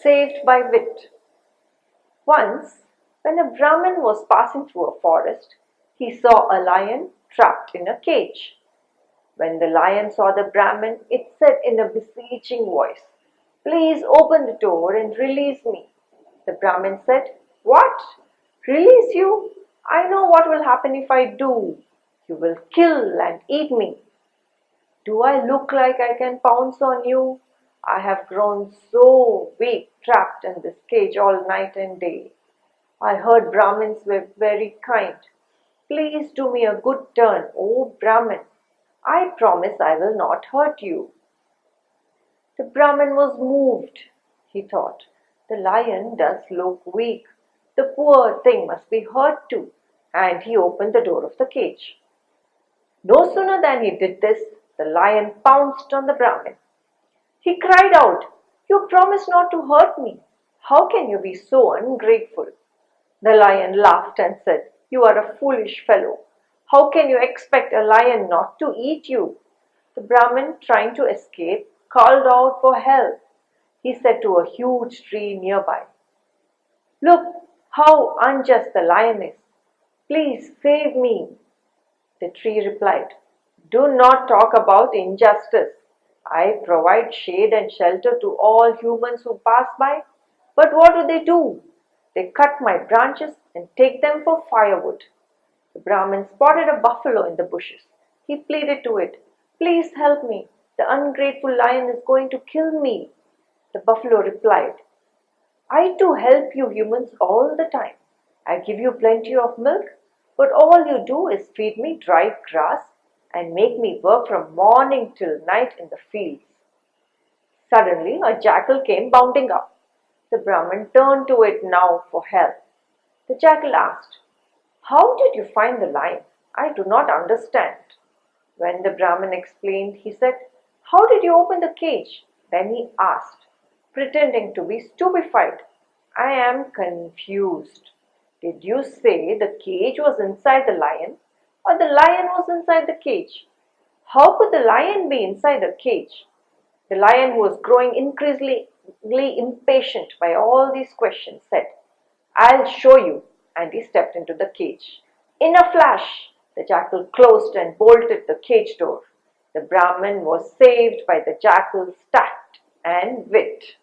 Saved by wit. Once, when a Brahmin was passing through a forest, he saw a lion trapped in a cage. When the lion saw the Brahmin, it said in a beseeching voice, "Please open the door and release me." The Brahmin said, "What? Release you? I know what will happen if I do. You will kill and eat me." "Do I look like I can pounce on you? I have grown so weak trapped in this cage all night and day. I heard Brahmins were very kind. Please do me a good turn, O Brahmin. I promise I will not hurt you." The Brahmin was moved. He thought, "The lion does look weak. The poor thing must be hurt too." And he opened the door of the cage. No sooner than he did this, the lion pounced on the Brahmin. He cried out, "You promised not to hurt me. How can you be so ungrateful?" The lion laughed and said, "You are a foolish fellow. How can you expect a lion not to eat you?" The Brahmin, trying to escape, called out for help. He said to a huge tree nearby, "Look how unjust the lion is. Please save me." The tree replied, "Do not talk about injustice. I provide shade and shelter to all humans who pass by. But what do? They cut my branches and take them for firewood." The Brahmin spotted a buffalo in the bushes. He pleaded to it, "Please help me. The ungrateful lion is going to kill me." The buffalo replied, "I too help you humans all the time. I give you plenty of milk, but all you do is feed me dry grass and make me work from morning till night in the fields." Suddenly a jackal came bounding up. The Brahmin turned to it now for help. The jackal asked, "How did you find the lion? I do not understand." When the Brahmin explained, he said, "How did you open the cage?" Then he asked, pretending to be stupefied, "I am confused. Did you say the cage was inside the lion, or the lion was inside the cage? How could the lion be inside a cage?" The lion, who was growing increasingly impatient by all these questions, said, "I'll show you," and he stepped into the cage. In a flash, the jackal closed and bolted the cage door. The Brahmin was saved by the jackal's tact and wit.